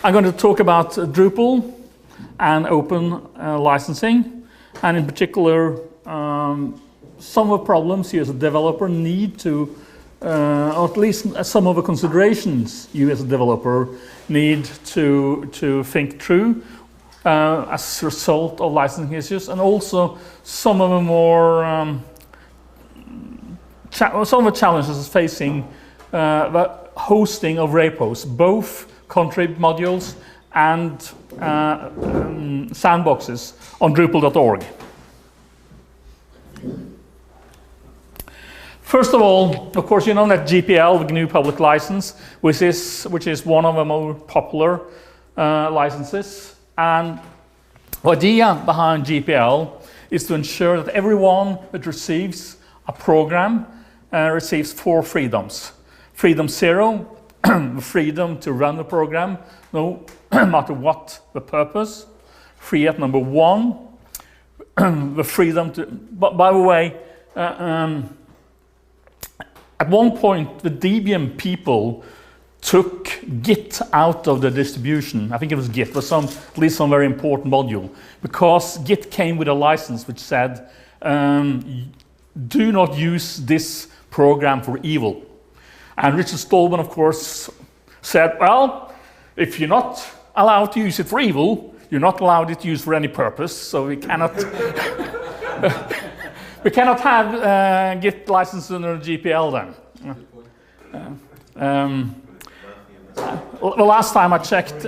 I'm going to talk about Drupal and open licensing, and in particular some of the problems you as a developer need to, or at least some of the considerations you as a developer need to think through as a result of licensing issues, and also some of the more some of the challenges facing the hosting of repos, both contrib modules and sandboxes on Drupal.org. First of all, of course, you know that GPL, the GNU Public License, which is one of the more popular licenses. And the idea behind GPL is to ensure that everyone that receives a program receives 4 freedoms. Freedom 0, the freedom to run the program, no matter what the purpose. Free at number 1, the freedom to, by the way, at one point the Debian people took Git out of the distribution. I think it was Git, was at least some very important module, because Git came with a license which said, do not use this program for evil. And Richard Stallman, of course, said, well, if you're not allowed to use it for evil, you're not allowed it to use for any purpose, so we cannot we cannot have Git license under GPL then. The last time I checked,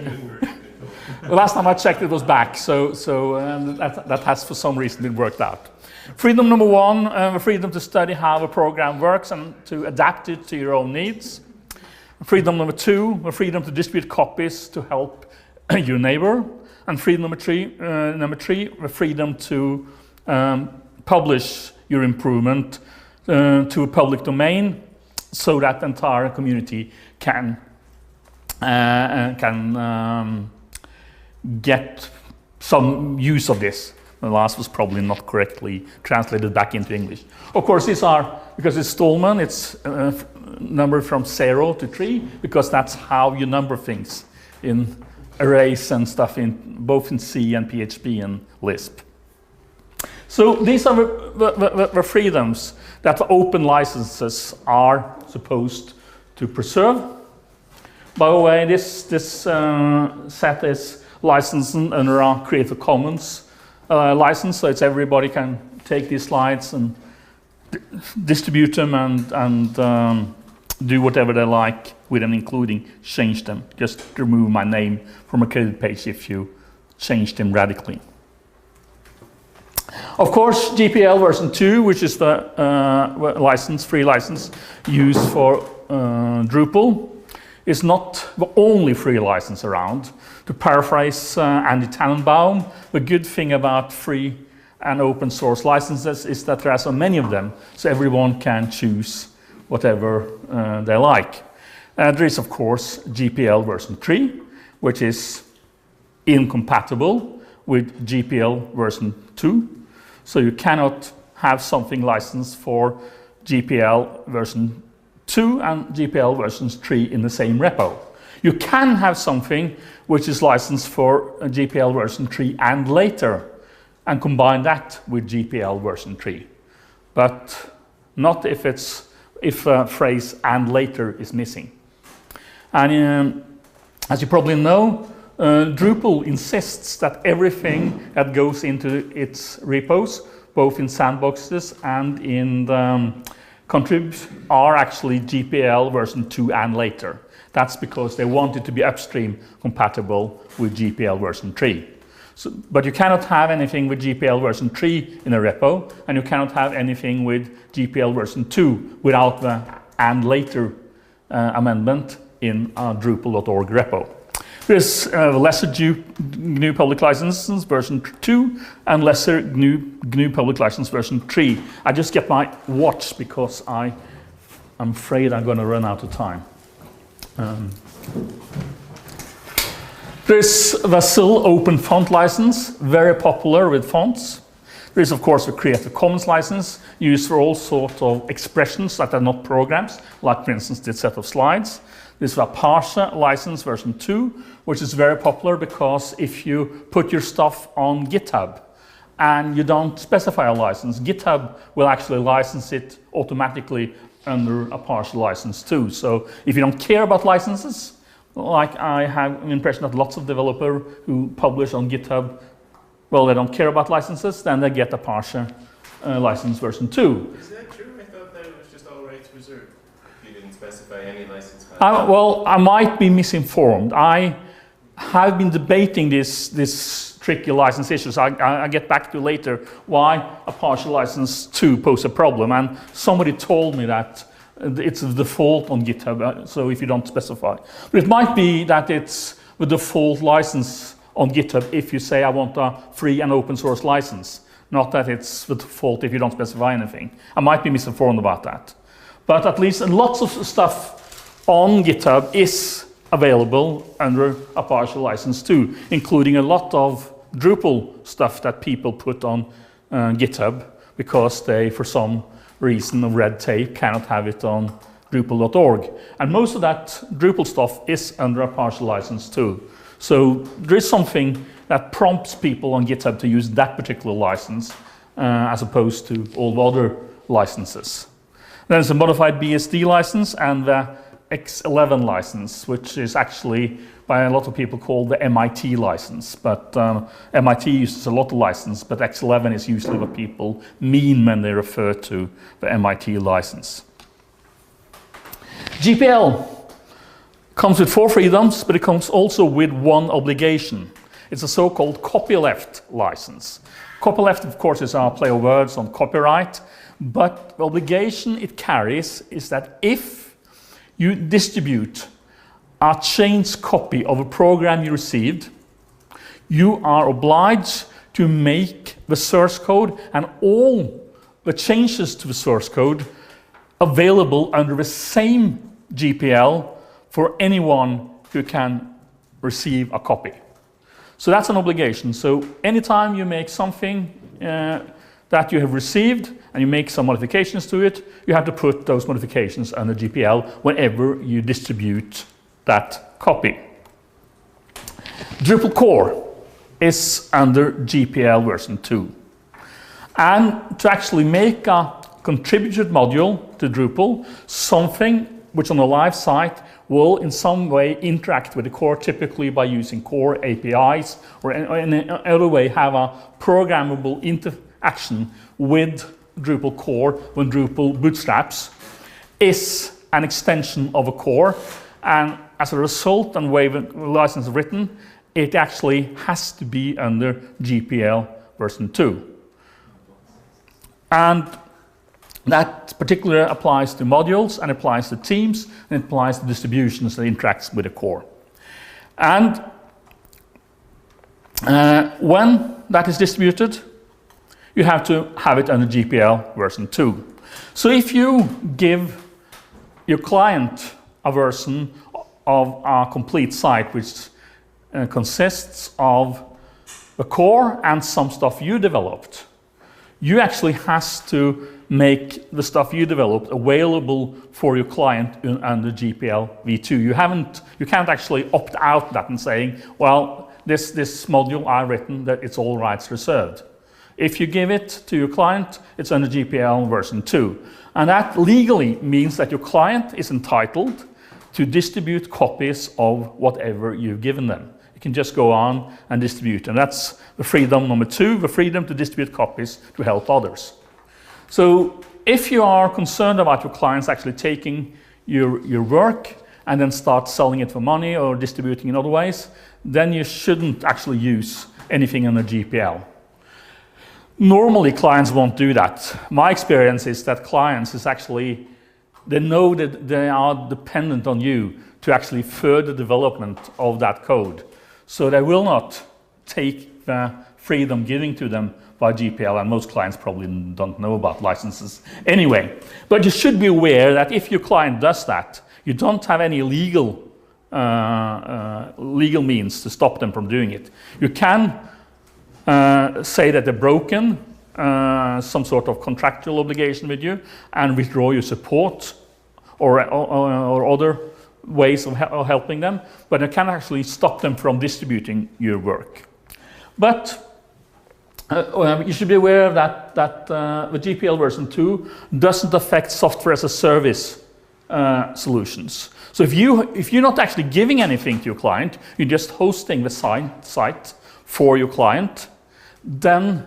it was back, so that has for some reason been worked out. Freedom number 1, the freedom to study how a program works and to adapt it to your own needs. Freedom number 2, the freedom to distribute copies to help your neighbor. And freedom number 3, the freedom to publish your improvement to a public domain, so that the entire community can get some use of this. The last was probably not correctly translated back into English. Of course, these are, because it's Stallman, it's numbered from 0 to 3, because that's how you number things in arrays and stuff, in both in C and PHP and Lisp. So these are the freedoms that the open licenses are supposed to preserve. By the way, this set is licensed under our Creative Commons license, so it's everybody can take these slides and distribute them and do whatever they like with them, including change them. Just remove my name from a credit page if you change them radically. Of course, GPL version 2, which is the free license used for Drupal, is not the only free license around. To paraphrase Andy Tannenbaum, the good thing about free and open source licenses is that there are so many of them, so everyone can choose whatever they like. There is, of course, GPL version 3, which is incompatible with GPL version 2. So you cannot have something licensed for GPL version 2 and GPL version 3 in the same repo. You can have something which is licensed for GPL version 3 and later, and combine that with GPL version 3. But not if a phrase "and later" is missing. And as you probably know, Drupal insists that everything that goes into its repos, both in sandboxes and in the contribs, are actually GPL version 2 and later. That's because they want it to be upstream compatible with GPL version 3. So, but you cannot have anything with GPL version 3 in a repo, and you cannot have anything with GPL version 2 without the "and later" amendment in a Drupal.org repo. There's lesser GNU Public License version 2 and lesser GNU Public License version 3. I just get my watch because I'm afraid I'm going to run out of time. There's the SIL open font license, very popular with fonts. There is, of course, the Creative Commons license, used for all sorts of expressions that are not programs, like, for instance, this set of slides. This is Apache license version 2, which is very popular because if you put your stuff on GitHub and you don't specify a license, GitHub will actually license it automatically under Apache license 2. So if you don't care about licenses, like I have an impression that lots of developers who publish on GitHub, well, they don't care about licenses, then they get Apache license version 2. Is that true? I thought that it was just all rights reserved. You didn't specify any license. Well, I might be misinformed. I have been debating this tricky license issues. I get back to later why Apache license 2 poses a problem, and somebody told me that it's the default on GitHub, so if you don't specify. But it might be that it's the default license on GitHub if you say I want a free and open source license, not that it's the default if you don't specify anything. I might be misinformed about that. But at least lots of stuff on GitHub is available under Apache license 2, including a lot of Drupal stuff that people put on GitHub because they, for some reason of red tape, cannot have it on Drupal.org. And most of that Drupal stuff is under Apache license 2. So there is something that prompts people on GitHub to use that particular license as opposed to all the other licenses. Then there's a modified BSD license and the X11 license, which is actually by a lot of people called the MIT license. But MIT uses a lot of license, but X11 is usually what people mean when they refer to the MIT license. GPL comes with 4 freedoms, but it comes also with 1 obligation. It's a so-called copyleft license. Copyleft, of course, is our play of words on copyright, but the obligation it carries is that if you distribute a changed copy of a program you received, you are obliged to make the source code and all the changes to the source code available under the same GPL for anyone who can receive a copy. So that's an obligation. So anytime you make something that you have received and you make some modifications to it, you have to put those modifications under GPL whenever you distribute that copy. Drupal core is under GPL version 2. And to actually make a contributed module to Drupal, something which on a live site will in some way interact with the core, typically by using core APIs or in any other way have a programmable interaction with Drupal core when Drupal bootstraps, is an extension of a core. And as a result, and the way the license is written, it actually has to be under GPL version 2. And that particularly applies to modules and applies to teams and it applies to distributions that interacts with the core. And when that is distributed, you have to have it under GPL version 2. So if you give your client a version of a complete site which consists of the core and some stuff you developed, you actually has to make the stuff you developed available for your client under GPL v2. You can't actually opt out that and saying, well, this module I've written, that it's all rights reserved. If you give it to your client, it's under GPL version 2. And that legally means that your client is entitled to distribute copies of whatever you've given them. You can just go on and distribute. And that's the freedom number 2, the freedom to distribute copies to help others. So if you are concerned about your clients actually taking your work and then start selling it for money or distributing in other ways, then you shouldn't actually use anything under GPL. Normally clients won't do that. My experience is that clients is actually, they know that they are dependent on you to actually further development of that code. So they will not take the freedom giving to them by GPL, and most clients probably don't know about licenses anyway. But you should be aware that if your client does that, you don't have any legal means to stop them from doing it. You can say that they've broken some sort of contractual obligation with you and withdraw your support or other ways of helping them, but it can actually stop them from distributing your work. But you should be aware that the GPL version 2 doesn't affect software as a service solutions. So if you're not actually giving anything to your client, you're just hosting the site for your client, then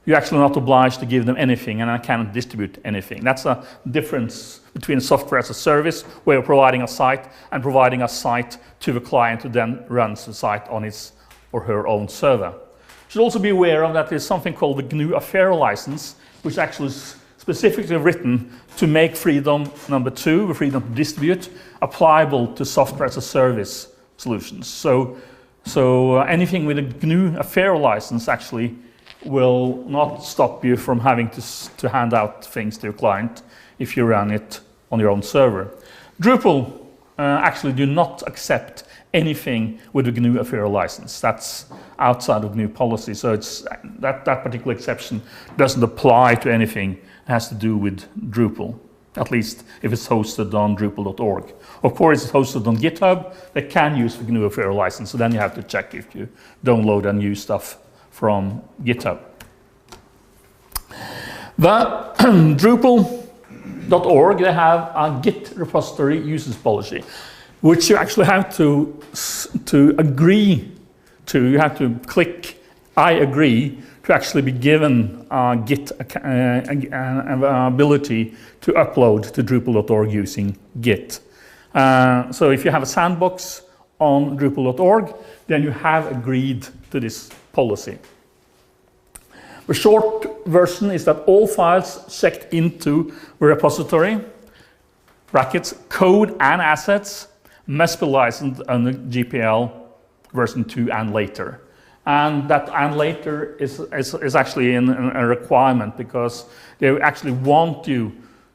you're actually not obliged to give them anything, and I cannot distribute anything. That's a difference between software as a service, where you're providing a site, and providing a site to the client who then runs the site on his or her own server. You should also be aware of that there's something called the GNU Affairs license, which actually is specifically written to make freedom number 2, the freedom to distribute, applicable to software as a service solutions. So anything with a GNU Affairs license actually will not stop you from having to hand out things to your client if you run it on your own server. Drupal actually do not accept anything with a GNU Affairs license. That's outside of GNU policy, so it's that particular exception doesn't apply to anything that has to do with Drupal, at least if it's hosted on Drupal.org. Of course, it's hosted on GitHub. They can use the GNU Affairs license, so then you have to check if you download and use stuff from GitHub. The Drupal.org, they have a Git repository usage policy, which you actually have to agree to. You have to click I agree to actually be given Git ability to upload to Drupal.org using Git. So if you have a sandbox on Drupal.org, then you have agreed to this policy. The short version is that all files checked into the repository, brackets, code and assets, must be licensed under GPL version 2 and later. And that and later is actually a requirement, because they actually want you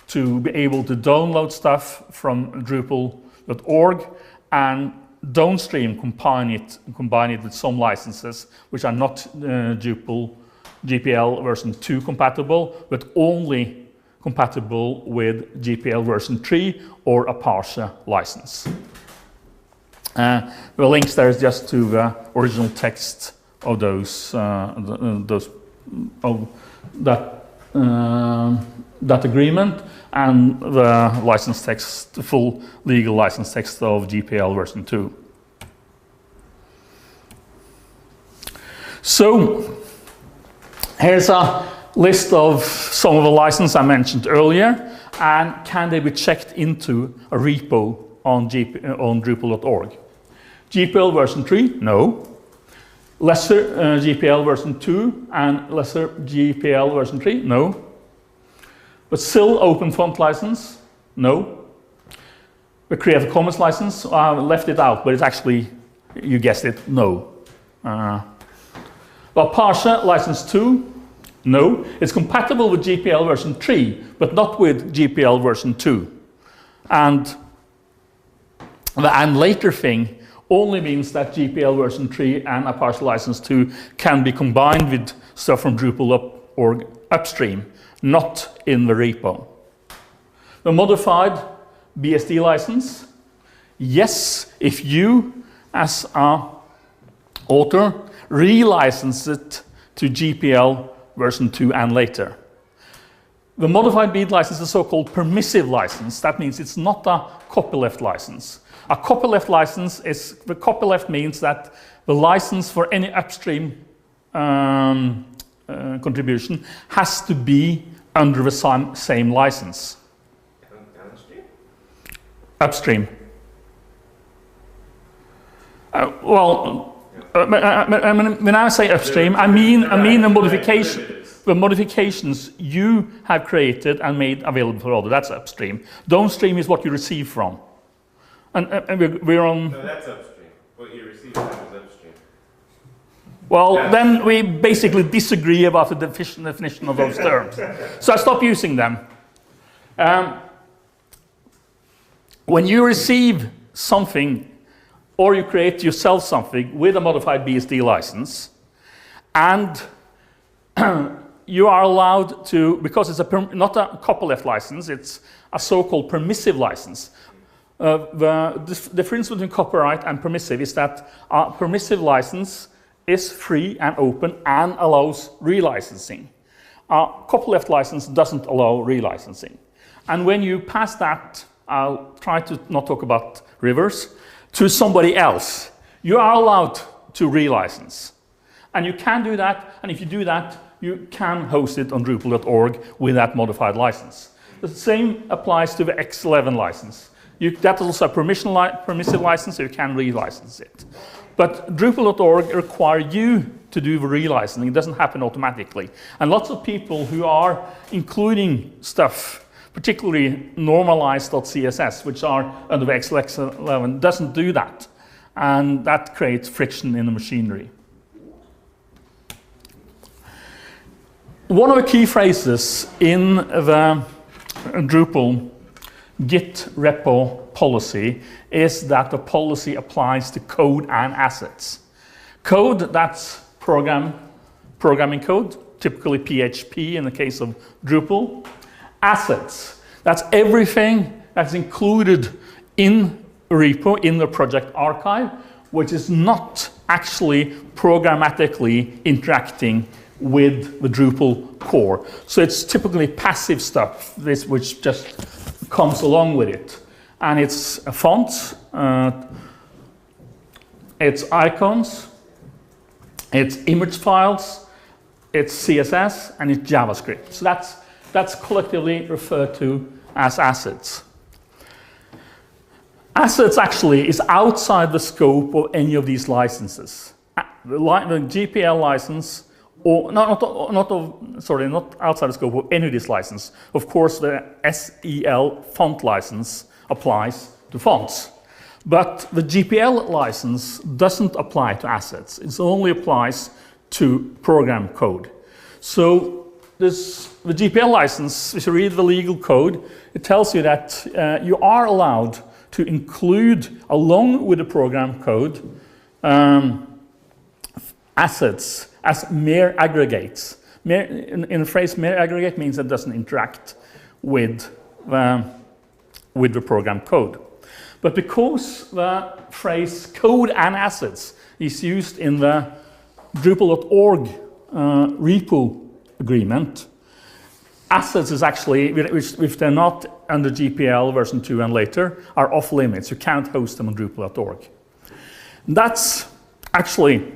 to be able to download stuff from Drupal.org and downstream combine it with some licenses which are not GPL version 2 compatible, but only compatible with GPL version 3 or a partial license. The links there is just to the original text of that agreement, and the license text, the full legal license text of GPL version 2. So here's a list of some of the licenses I mentioned earlier, and can they be checked into a repo on Drupal.org. GPL version 3, no. Lesser GPL version 2 and lesser GPL version 3, no. But still open font license, no. The Creative Commons license, I left it out, but it's actually, you guessed it, no. Well, partial license 2, no. It's compatible with GPL version 3, but not with GPL version 2. And the and later thing only means that GPL version 3 and a partial license 2 can be combined with stuff from Drupal.org upstream, not in the repo. The modified BSD license, yes, if you, as an author, relicense it to GPL version 2 and later. The modified BSD license is a so-called permissive license. That means it's not a copyleft license. A copyleft license is, the copyleft means that the license for any upstream contribution has to be under the same license. Upstream. When I say upstream, I mean the modification. The modifications you have created and made available for others. That's upstream. Downstream is what you receive from. And we're on. No, that's upstream. What you receive from is upstream. Well, then we basically disagree about the definition of those terms. So I stop using them. When you receive something, or you create yourself something with a modified BSD license, and you are allowed to, because it's not a copyleft license, it's a so-called permissive license. The difference between copyright and permissive is that a permissive license is free and open and allows relicensing. A copyleft license doesn't allow relicensing. And when you pass that, I'll try to not talk about rivers, to somebody else, you are allowed to relicense. And you can do that, and if you do that, you can host it on Drupal.org with that modified license. The same applies to the X11 license. That is also a permissive license, so you can relicense it. But Drupal.org requires you to do the relicensing. It doesn't happen automatically. And lots of people who are including stuff, particularly normalized.css, which are under the X11, doesn't do that. And that creates friction in the machinery. One of the key phrases in the Drupal Git repo policy is that the policy applies to code and assets. Code, that's programming code, typically PHP in the case of Drupal. Assets, that's everything that's included in a repo, in the project archive, which is not actually programmatically interacting with the Drupal core. So it's typically passive stuff, which just comes along with it. And it's fonts, it's icons, it's image files, it's CSS, and it's JavaScript. So that's collectively referred to as assets. Assets actually is outside the scope of any of these licenses. The GPL license, or not outside the scope of any of these licenses. Of course, the SEL font license applies to fonts. But the GPL license doesn't apply to assets. It only applies to program code. So the GPL license, if you read the legal code, it tells you that you are allowed to include, along with the program code, assets as mere aggregates. In the phrase mere aggregate means it doesn't interact with the program code. But because the phrase code and assets is used in the Drupal.org repo agreement, assets is actually, if they're not under GPL version 2 and later, are off limits. You can't host them on Drupal.org. That's actually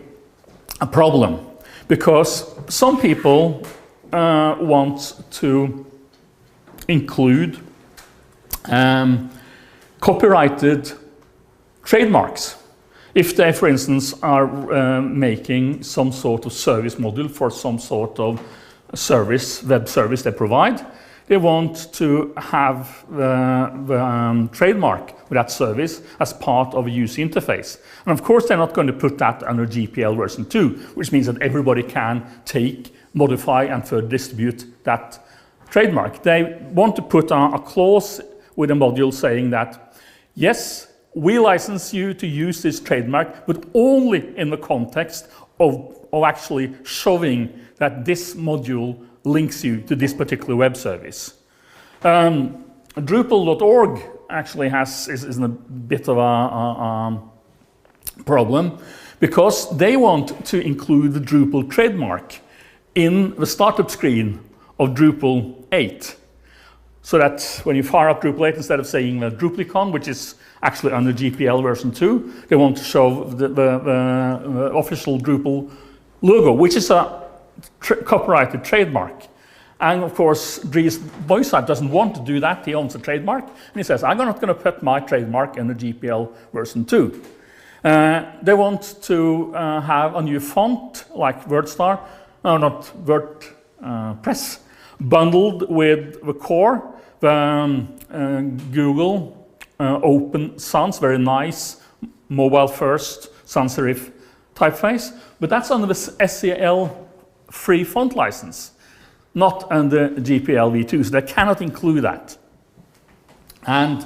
a problem, because some people want to include copyrighted trademarks. If they, for instance, are making some sort of service module for some sort of service, web service they provide, they want to have the trademark with that service as part of a user interface. And of course, they're not going to put that under GPL version 2, which means that everybody can take, modify, and further distribute that trademark. They want to put a clause with a module saying that, yes, we license you to use this trademark, but only in the context of actually showing that this module links you to this particular web service. Drupal.org actually is in a bit of a problem, because they want to include the Drupal trademark in the startup screen of Drupal 8. So that when you fire up Drupal 8, instead of saying the Drupalicon, which is actually under GPL version 2, they want to show the official Drupal logo, which is a copyrighted trademark. And of course, Dries Boysaert doesn't want to do that. He owns a trademark, and he says, I'm not going to put my trademark in the GPL version 2. They want to have a new font like WordStar, no, not WordPress, bundled with the core, the Google Open Sans, very nice, mobile-first sans serif typeface, but that's under the SEL free font license, not under GPL v2, so they cannot include that. And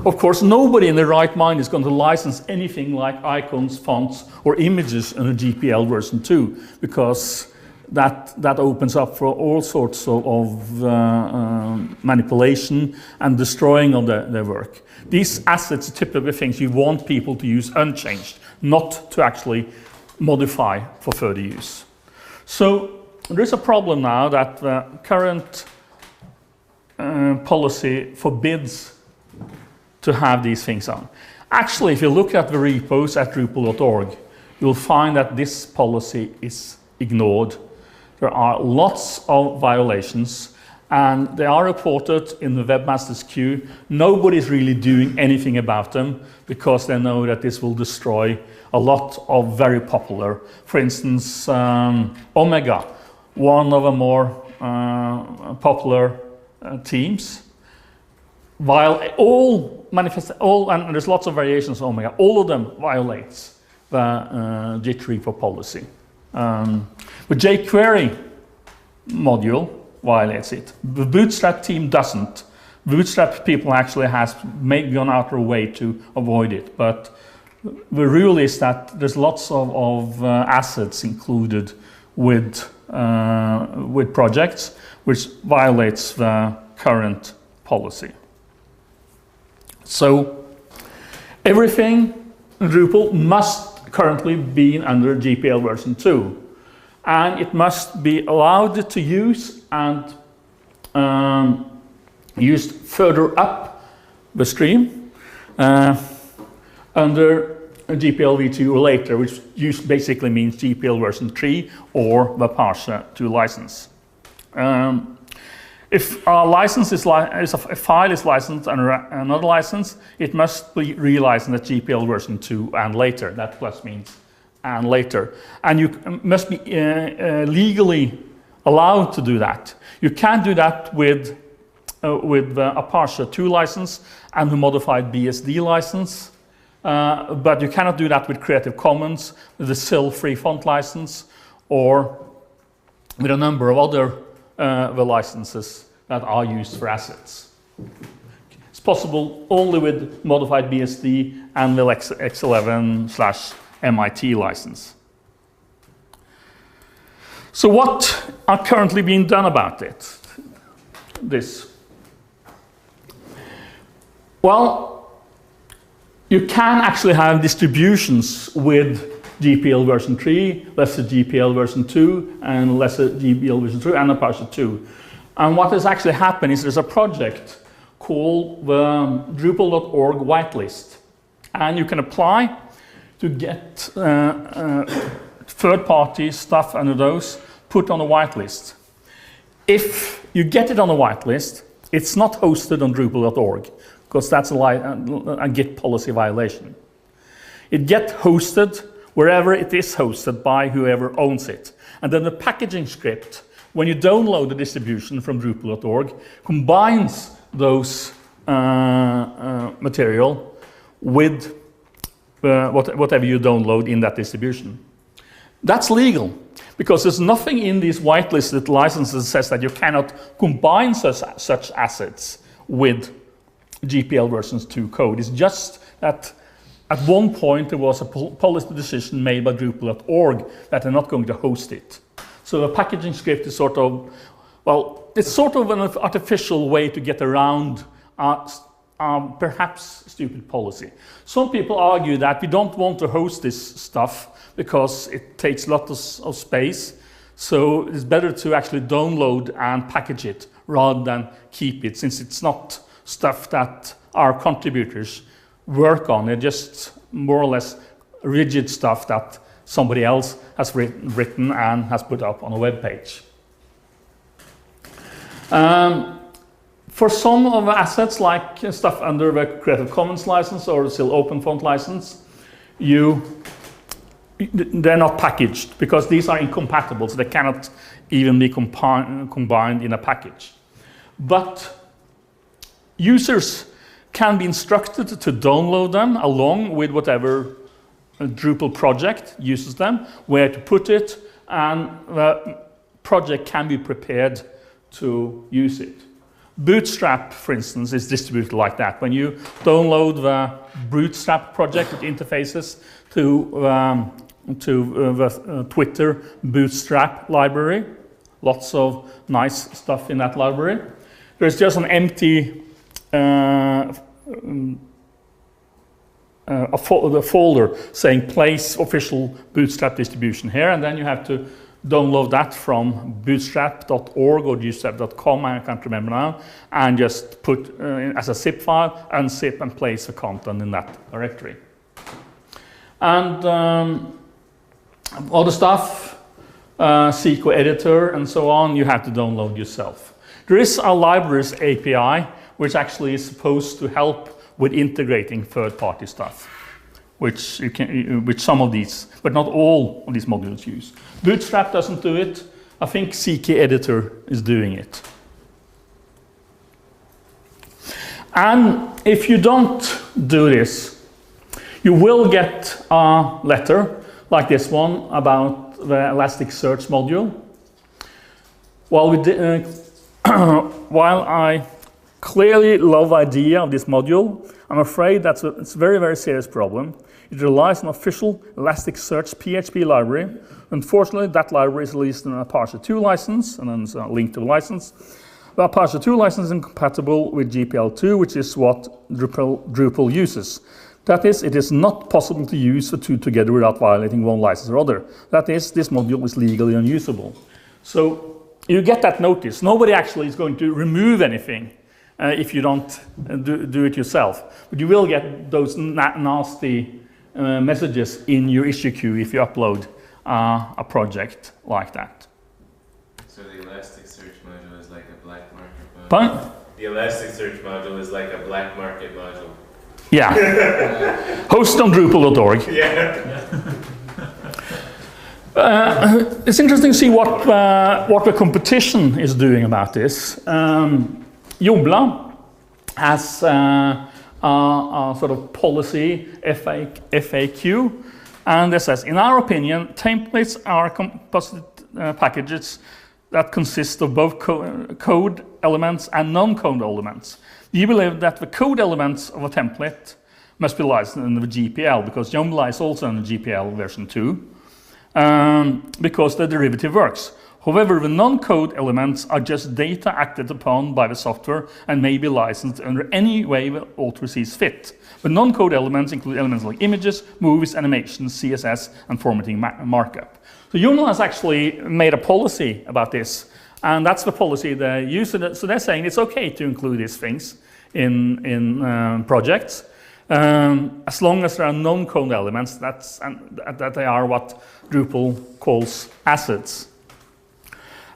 of course, nobody in their right mind is going to license anything like icons, fonts, or images in a GPL version 2, because that opens up for all sorts of manipulation and destroying of their work. These assets are typically things you want people to use unchanged, not to actually modify for further use. So there is a problem now that the current policy forbids to have these things on. Actually, if you look at the repos at Drupal.org, you'll find that this policy is ignored. There are lots of violations, and they are reported in the webmaster's queue. Nobody's really doing anything about them because they know that this will destroy a lot of very popular, for instance, Omega, one of the more popular teams. While and there's lots of variations of Omega, all of them violates the Git repo policy. The jQuery module violates it. The Bootstrap team doesn't. Bootstrap people actually has gone out of their way to avoid it, but the rule is that there's lots of assets included with projects, which violates the current policy. So everything in Drupal must currently be under GPL version 2, and it must be allowed to use and used further up the stream under GPL v2 or later, which basically means GPL version 3 or the Parser 2 license. If a license is a file is licensed under another license, it must be relicensed at GPL version 2 and later. That plus means and later. And you must be legally allowed to do that. You can do that with a Parser 2 license and the modified BSD license, but you cannot do that with Creative Commons, with the SIL free font license, or with a number of other the licenses that are used for assets. It's possible only with modified BSD and the X11/MIT license. So what are currently being done about it? Well, you can actually have distributions with GPL version 3, lesser GPL version 2, and lesser GPL version 3, and a Parser 2. And what has actually happened is there's a project called the Drupal.org whitelist. And you can apply to get third-party stuff under those put on a whitelist. If you get it on a whitelist, it's not hosted on Drupal.org, because that's a Git policy violation. It gets hosted wherever it is hosted by whoever owns it. And then the packaging script, when you download the distribution from Drupal.org, combines those material with whatever you download in that distribution. That's legal, because there's nothing in these whitelisted licenses that says that you cannot combine such assets with GPL versions 2 code. It's just that at one point there was a policy decision made by Drupal.org that they're not going to host it. So the packaging script is sort of, well, it's sort of an artificial way to get around perhaps stupid policy. Some people argue that we don't want to host this stuff because it takes lots of space, so it's better to actually download and package it rather than keep it, since it's not stuff that our contributors work on. They're just more or less rigid stuff that somebody else has written and has put up on a web page. For some of the assets, like stuff under the Creative Commons license or the SIL open font license, they're not packaged because these are incompatible, so they cannot even be combined in a package. But users can be instructed to download them along with whatever Drupal project uses them, where to put it, and the project can be prepared to use it. Bootstrap, for instance, is distributed like that. When you download the Bootstrap project, it interfaces to to the Twitter Bootstrap library. Lots of nice stuff in that library. There's just an empty the folder saying place official Bootstrap distribution here, and then you have to download that from bootstrap.org or bootstrap.com, I can't remember now, and just put as a zip file, unzip and place the content in that directory. And other stuff, SQL editor and so on, you have to download yourself. There is a libraries API which actually is supposed to help with integrating third-party stuff, which some of these, but not all of these modules use. Bootstrap doesn't do it. I think CK Editor is doing it. And if you don't do this, you will get a letter like this one about the Elasticsearch module. While I clearly love the idea of this module, I'm afraid it's a very, very serious problem. It relies on official Elasticsearch PHP library. Unfortunately, that library is released in an Apache 2 license, and then there's a link to the license. The Apache 2 license is incompatible with GPL2, which is what Drupal uses. That is, it is not possible to use the two together without violating one license or other. That is, this module is legally unusable. So you get that notice. Nobody actually is going to remove anything if you don't do it yourself. But you will get those nasty messages in your issue queue if you upload a project like that. So the Elasticsearch module is like a black market module? Pardon? The Elasticsearch module is like a black market module? Yeah. Hosted on Drupal.org. Yeah. It's interesting to see what the competition is doing about this. Joomla has a sort of policy FAQ, and it says, in our opinion, templates are composite packages that consist of both code elements and non-code elements. We believe that the code elements of a template must be licensed in the GPL, because Joomla is also in the GPL version 2, because the derivative works. However, the non-code elements are just data acted upon by the software and may be licensed under any way the author sees fit. The non-code elements include elements like images, movies, animations, CSS, and formatting markup. So Joomla has actually made a policy about this, and that's the policy they use. So they're saying it's okay to include these things in projects, as long as there are non-code elements that they are what Drupal calls assets.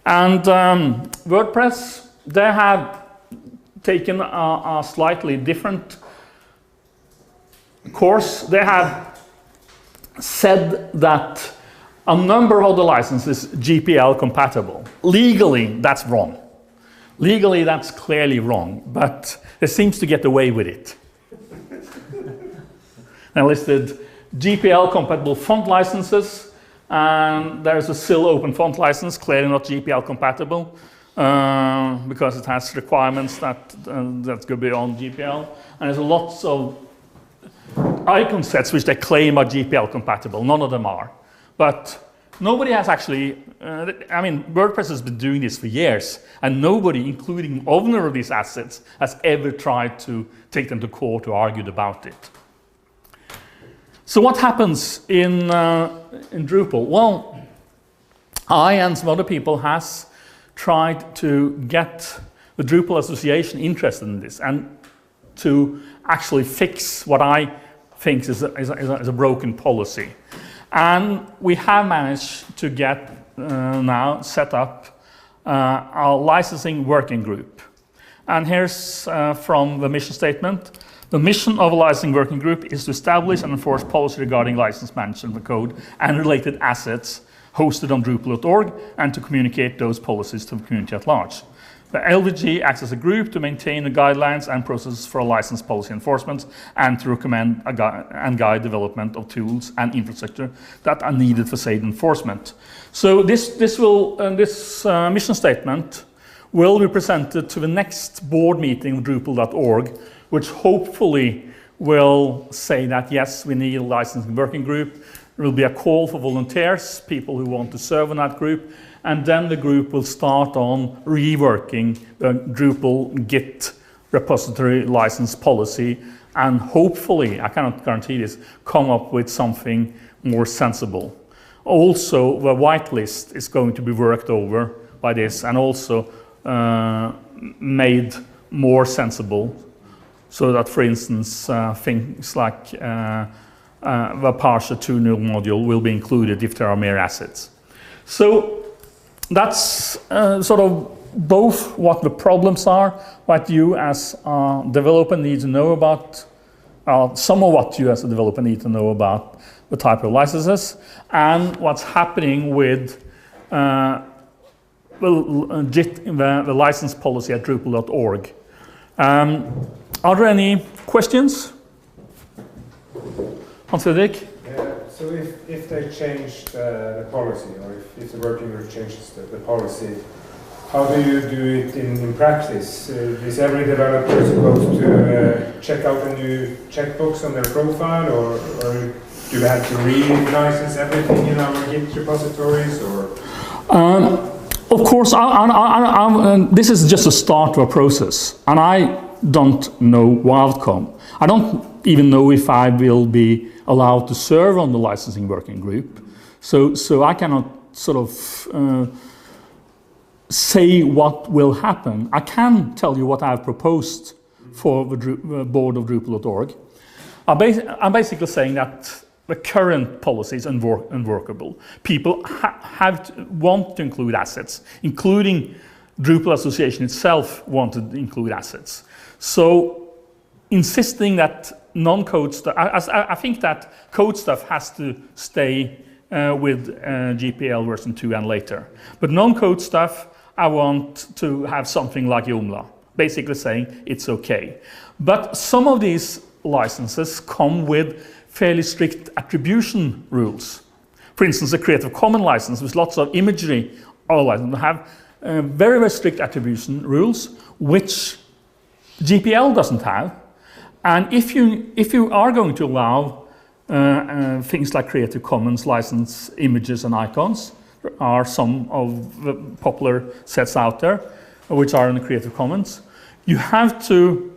And WordPress, they have taken a slightly different course. They have said that a number of the licenses GPL compatible. Legally, that's wrong. Legally, that's clearly wrong, but they seems to get away with it. They listed GPL compatible font licenses, and there's a SIL open font license, clearly not GPL compatible, because it has requirements that go beyond GPL. And there's lots of icon sets which they claim are GPL compatible. None of them are. But nobody has actually, WordPress has been doing this for years, and nobody, including the owner of these assets, has ever tried to take them to court or argued about it. So what happens in Drupal? Well, I and some other people has tried to get the Drupal Association interested in this and to actually fix what I think is a broken policy. And we have managed to get now set up a licensing working group. And here's from the mission statement. The mission of a licensing working group is to establish and enforce policy regarding license management of code and related assets hosted on Drupal.org, and to communicate those policies to the community at large. The LVG acts as a group to maintain the guidelines and processes for license policy enforcement, and to recommend and guide development of tools and infrastructure that are needed for said enforcement. So this mission statement will be presented to the next board meeting of Drupal.org, which hopefully will say that yes, we need a licensing working group. there will be a call for volunteers, people who want to serve in that group, and then the group will start on reworking the Drupal Git repository license policy, and hopefully, I cannot guarantee this, come up with something more sensible. Also, the whitelist is going to be worked over by this and also made more sensible, so that, for instance, things like the parser 2.0 module will be included if there are mere assets. So that's sort of both what the problems are, what you as a developer need to know about, some of what you as a developer need to know about the type of licenses, and what's happening with the license policy at Drupal.org. Are there any questions? Hans Fredrik? So if they change the policy, or if the working group changes the policy, how do you do it in practice? Is every developer supposed to check out a new checkbox on their profile, or do we have to re-license everything in our Git repositories? Or of course, this is just a start of a process, and I don't know the outcome. I don't even know if I will be allowed to serve on the licensing working group. So I cannot sort of say what will happen. I can tell you what I have proposed for the board of Drupal.org. I'm basically saying that the current policy is unworkable. People want to include assets, including Drupal Association itself wanted to include assets. So insisting that non-code stuff, I think that code stuff has to stay with GPL version 2 and later. But non-code stuff, I want to have something like Joomla, basically saying it's okay. But some of these licenses come with fairly strict attribution rules. For instance, the Creative Commons license with lots of imagery, all licenses have very, very strict attribution rules, which GPL doesn't have. And if you are going to allow things like Creative Commons license images and icons, there are some of the popular sets out there which are in the Creative Commons, you have to